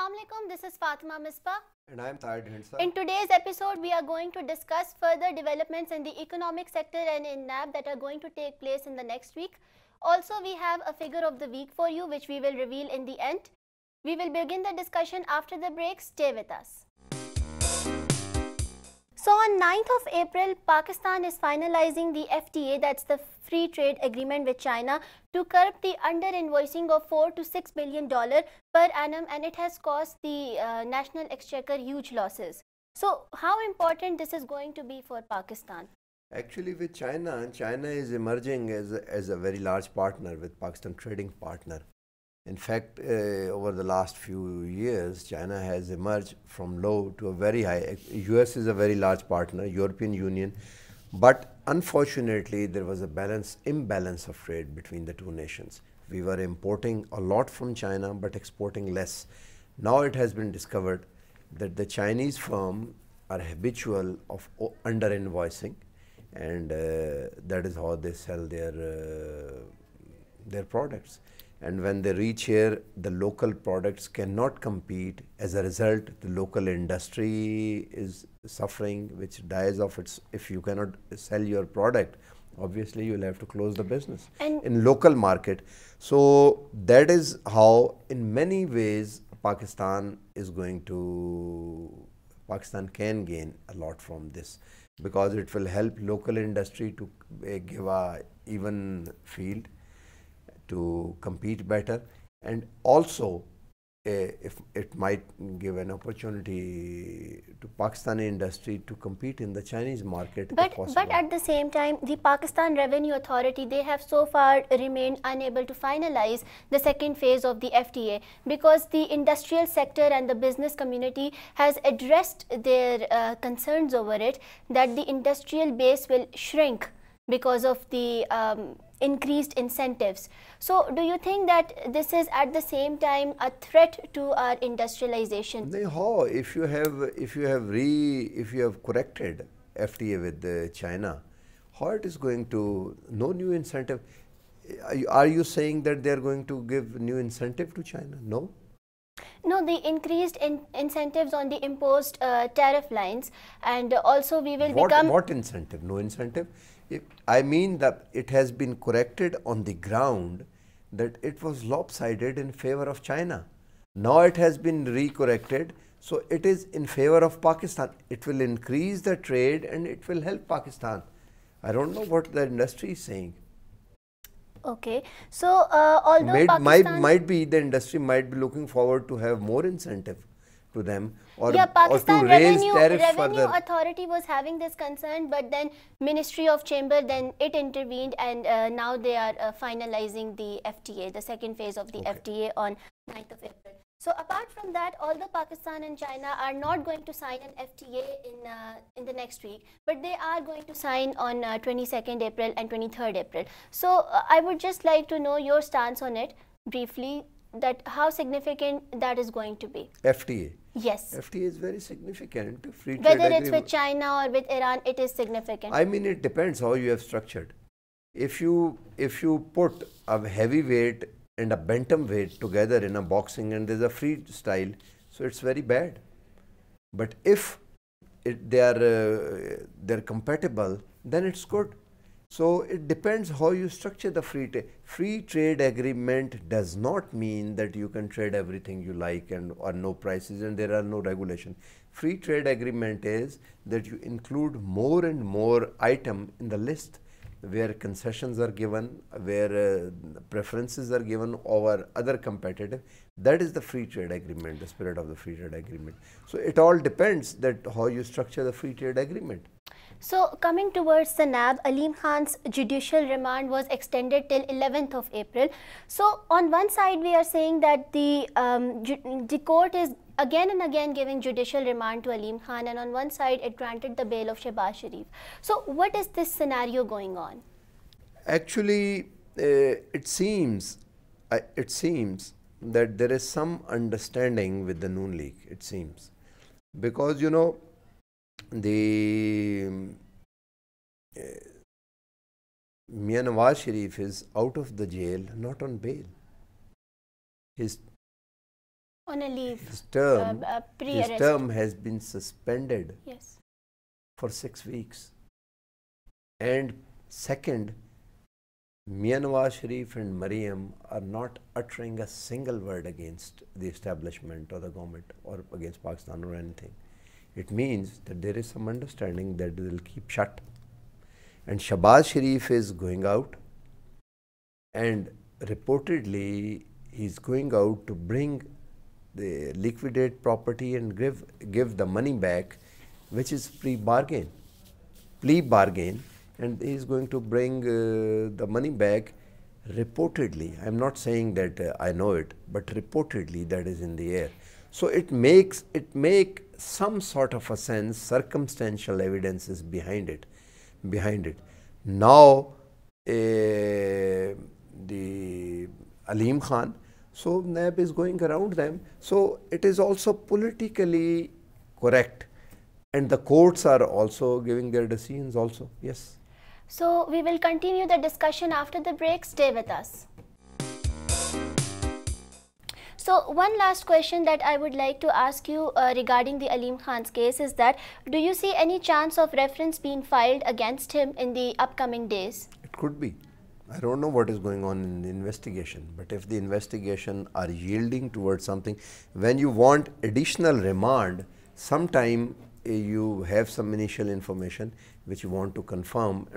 Assalamu alaikum, this is Fatima Misbah. And I am Tahir Dhindsa. In today's episode, we are going to discuss further developments in the economic sector and in NAB that are going to take place in the next week. Also, we have a figure of the week for you, which we will reveal in the end. We will begin the discussion after the break. Stay with us. So on 9th of April, Pakistan is finalizing the FTA, that's the free trade agreement with China, to curb the under-invoicing of $4 to $6 billion per annum, and it has caused the national exchequer huge losses. So how important this is going to be for Pakistan? Actually, with China is emerging as a very large partner, with Pakistan trading partner. In fact, over the last few years, China has emerged from low to a very high. US is a very large partner, European Union, but unfortunately, there was a imbalance of trade between the two nations. We were importing a lot from China, but exporting less. Now it has been discovered that the Chinese firms are habitual of under-invoicing, and that is how they sell their products. And when they reach here, the local products cannot compete. As a result, the local industry is suffering, which dies off. If you cannot sell your product, obviously you will have to close the business in local market. So that is how, in many ways, Pakistan can gain a lot from this, because it will help local industry to give a even field to compete better, and also if it might give an opportunity to Pakistani industry to compete in the Chinese market. But at the same time, the Pakistan Revenue Authority, they have so far remained unable to finalize the second phase of the FTA, because the industrial sector and the business community has addressed their concerns over it, that the industrial base will shrink because of the increased incentives. So do you think that this is at the same time a threat to our industrialization? How? If you have corrected FTA with China, how it is going to, no new incentive? Are you saying that they are going to give new incentive to China? No. No, the increased incentives on the imposed tariff lines, and also we will become... What incentive? No incentive? I mean that it has been corrected on the ground that it was lopsided in favor of China. Now it has been re-corrected, so it is in favor of Pakistan. It will increase the trade and it will help Pakistan. I don't know what the industry is saying. Okay, so although Pakistan... might be the industry might be looking forward to have more incentive to them, or Pakistan to raise tariffs Revenue further. Authority was having this concern, but then Ministry of Chamber, then it intervened, and now they are finalizing the FTA, the second phase of the FTA on 9th of April. So apart from that, although Pakistan and China are not going to sign an FTA in the next week, but they are going to sign on 22nd April and 23rd April. So I would just like to know your stance on it briefly, that how significant that is going to be. FTA? Yes. FTA is very significant. Free trade Whether it's with China or with Iran, it is significant. I mean, it depends how you have structured. If you put a heavyweight and a bantamweight together in a boxing and there's a freestyle, so it's very bad. But if they're compatible, then it's good. So it depends how you structure the free trade. Free trade agreement does not mean that you can trade everything you like and or no prices and there are no regulations. Free trade agreement is that you include more and more item in the list, where concessions are given, where preferences are given over other competitive. That is the free trade agreement, the spirit of the free trade agreement. So it all depends that how you structure the free trade agreement. So coming towards the NAB, Aleem Khan's judicial remand was extended till 11th of April. So on one side we are saying that the court is again and again giving judicial remand to Aleem Khan, and on one side it granted the bail of Shehbaz Sharif. So what is this scenario going on? Actually, it seems that there is some understanding with the Noon League, it seems, because you know, the Mian Nawaz Sharif is out of the jail, not on bail. His On a leave. His Pre-arrest. term has been suspended Yes. for 6 weeks. And second, Mian Nawaz Sharif and Mariam are not uttering a single word against the establishment or the government or against Pakistan or anything. It means that there is some understanding that they will keep shut. And Shahbaz Sharif is going out, and reportedly he's going out to bring the liquidate property and give the money back, which is plea bargain, and he's going to bring the money back. Reportedly, I'm not saying that I know it, but reportedly that is in the air. So it makes some sort of a sense, circumstantial evidences behind it. Now the Aleem Khan, so NAB is going around them. So it is also politically correct, and the courts are also giving their decisions also. Yes. So we will continue the discussion after the break. Stay with us. So one last question that I would like to ask you regarding the Aleem Khan's case is that, do you see any chance of reference being filed against him in the upcoming days? It could be. I don't know what is going on in the investigation, but if the investigation are yielding towards something, when you want additional remand, sometime you have some initial information which you want to confirm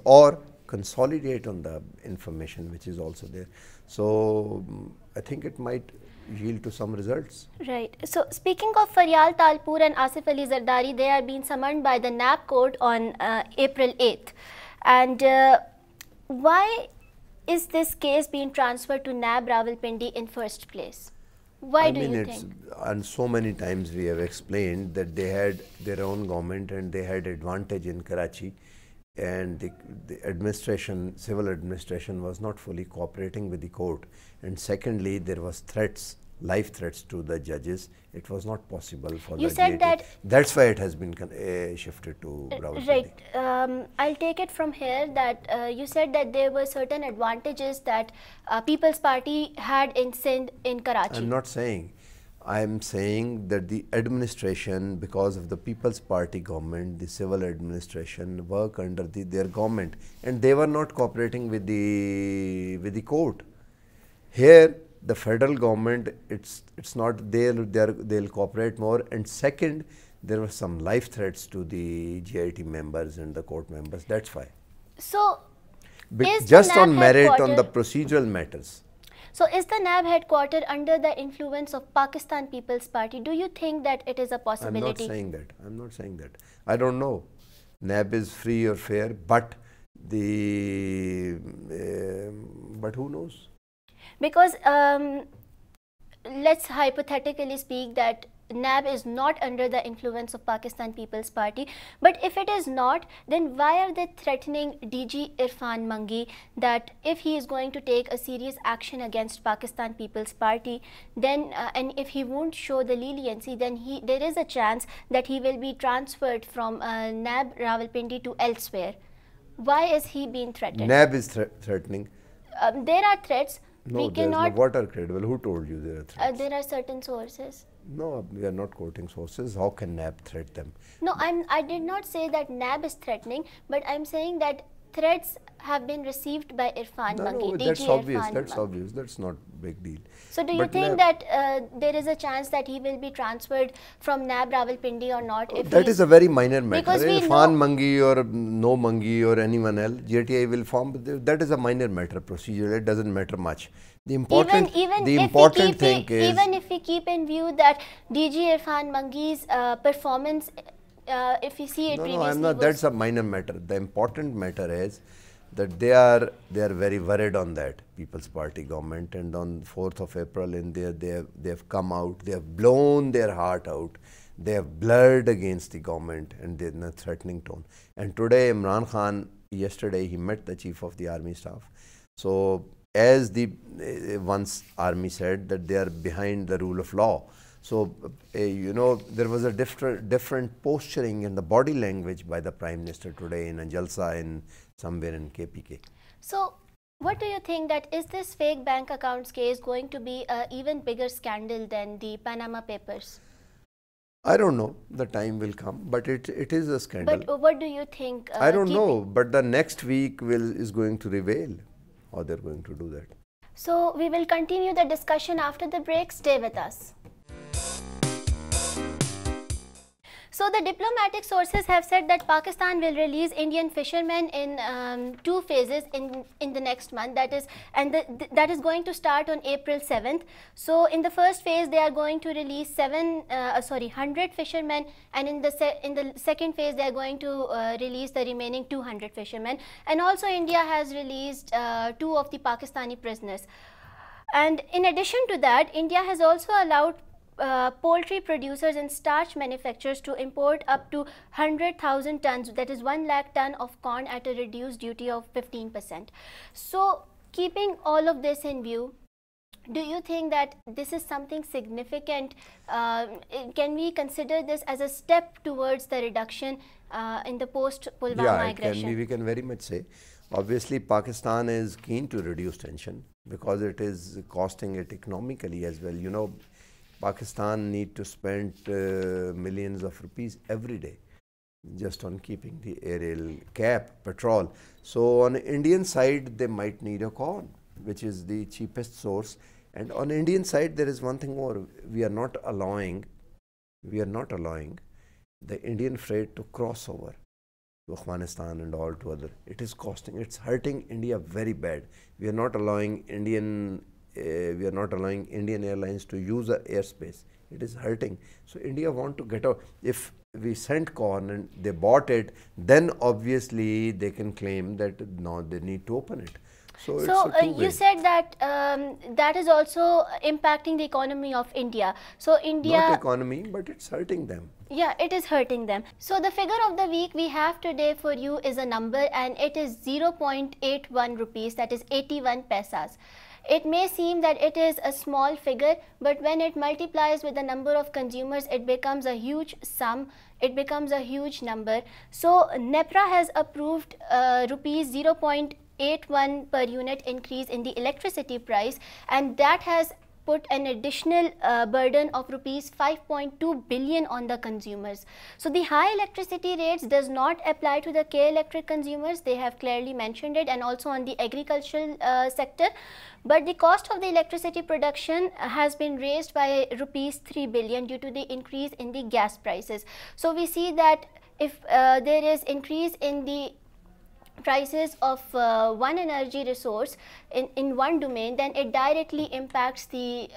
or consolidate on the information which is also there. So I think it might yield to some results. Right. So speaking of Faryal Talpur and Asif Ali Zardari, they are being summoned by the NAB court on April 8th. And why is this case being transferred to NAB Rawalpindi in first place? Why do you think? And so many times we have explained that they had their own government and they had advantage in Karachi, and the administration, civil administration, was not fully cooperating with the court. And secondly, there was threats, life threats to the judges. It was not possible for you the said GAT. that That's why it has been shifted to Rawalpindi. Right. I'll take it from here that you said that there were certain advantages that People's Party had in Sindh, in Karachi. I'm not saying. I'm saying that the administration, because of the People's Party government, the civil administration work under their government, and they were not cooperating with the court. Here, the federal government, it's not they'll cooperate more. And second, there were some life threats to the GIT members and the court members. That's why. So, just on merit, on the procedural matters. So is the NAB headquartered under the influence of Pakistan People's Party? Do you think that it is a possibility? I'm not saying that. I don't know. NAB is free or fair, but but who knows? Because let's hypothetically speak that NAB is not under the influence of Pakistan People's Party, but if it is not, then why are they threatening DG Irfan Mangi that if he is going to take a serious action against Pakistan People's Party, then and if he won't show the leniency, then there is a chance that he will be transferred from NAB Rawalpindi to elsewhere. Why is he being threatened? NAB is threatening. There are threats. No, what are credible? Who told you there are threats? There are certain sources. No, we are not quoting sources. How can NAB threat them? No, I did not say that NAB is threatening, but I'm saying that threats have been received by Irfan Mangi. No, that's obvious. That's obvious. That's not big deal. So do you think that there is a chance that he will be transferred from NAB Rawalpindi or not? If that is a very minor matter. Because Irfan Mangi or no Mangi or anyone else, GTI will form. That is a minor matter. Procedure. It doesn't matter much. The important thing is, even if we keep in view that DG Irfan Mangi's performance, if you see it previously, no, I'm not. That's a minor matter. The important matter is that they are very worried on that People's Party government, and on 4th of April in there they have come out, they have blown their heart out, they have blurred against the government, and they're in a threatening tone. And today Imran Khan, yesterday he met the Chief of the Army Staff. So as the once Army said that they are behind the rule of law. So, you know, there was a different posturing in the body language by the Prime Minister today in a jalsa in somewhere in KPK. So, What do you think, that is this fake bank accounts case going to be an even bigger scandal than the Panama Papers? I don't know. The time will come, but it is a scandal. But what do you think? I don't know, but the next week is going to reveal how they're going to do that. So we will continue the discussion after the break. Stay with us. So the diplomatic sources have said that Pakistan will release Indian fishermen in 2 phases in the next month. That is going to start on April 7th. So in the first phase, they are going to release 100 fishermen, and in the second phase, they are going to release the remaining 200 fishermen. And also, India has released 2 of the Pakistani prisoners. And in addition to that, India has also allowed poultry producers and starch manufacturers to import up to 100,000 tons, that is 1 lakh ton of corn at a reduced duty of 15%. So keeping all of this in view, do you think that this is something significant? Can we consider this as a step towards the reduction in the post-Pulwama aggression? Yeah, we can very much say. Obviously, Pakistan is keen to reduce tension because it is costing it economically as well. You know, Pakistan need to spend millions of rupees every day just on keeping the aerial cap, patrol. So on the Indian side, they might need a corn, which is the cheapest source. And on the Indian side, there is one thing more. We are not allowing the Indian freight to cross over to Afghanistan and all to other. It is costing, it's hurting India very bad. We are not allowing Indian airlines to use the airspace. It is hurting. So India want to get out. If we sent corn and they bought it, then obviously they can claim that now they need to open it. So you said that that is also impacting the economy of India. So India, not economy, but it's hurting them. Yeah, it is hurting them. So the figure of the week we have today for you is a number, and it is 0.81 rupees, that is 81 paisas. It may seem that it is a small figure, but when it multiplies with the number of consumers, it becomes a huge sum. It becomes a huge number. So NEPRA has approved rupees 0.81 per unit increase in the electricity price, and that has put an additional burden of rupees 5.2 billion on the consumers. So the high electricity rates does not apply to the K Electric consumers. They have clearly mentioned it, and also on the agricultural sector. But the cost of the electricity production has been raised by rupees 3 billion due to the increase in the gas prices. So we see that if there is increase in the prices of one energy resource in one domain, then it directly impacts the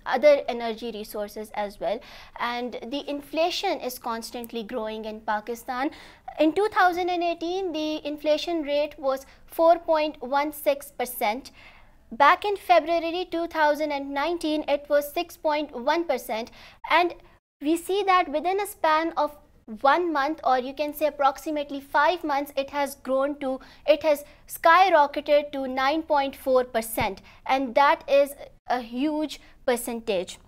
other energy resources as well. And the inflation is constantly growing in Pakistan. In 2018, the inflation rate was 4.16%. Back in February 2019, it was 6.1%, and we see that within a span of 1 month, or you can say approximately 5 months, it has skyrocketed to 9.4%, and that is a huge percentage.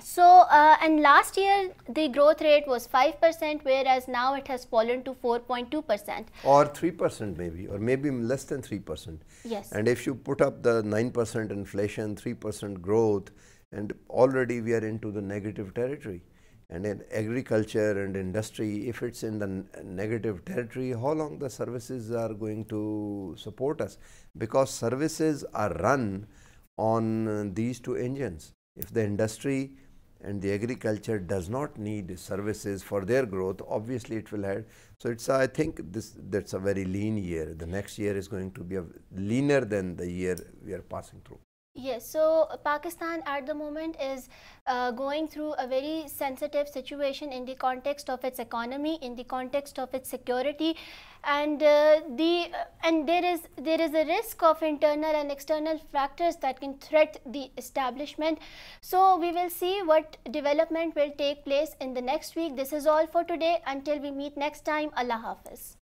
So and last year the growth rate was 5%, whereas now it has fallen to 4.2%. Or 3% maybe, or maybe less than 3%. Yes. And if you put up the 9% inflation, 3% growth, and already we are into the negative territory. And in agriculture and industry, if it's in the negative territory, how long the services are going to support us? Because services are run on these 2 engines. If the industry and the agriculture does not need services for their growth, obviously it will have. So it's, I think that's a very lean year. The next year is going to be leaner than the year we are passing through. Yes, so Pakistan at the moment is going through a very sensitive situation in the context of its economy, in the context of its security, and there is a risk of internal and external factors that can threat the establishment. So we will see what development will take place in the next week. This is all for today. Until we meet next time, Allah Hafiz.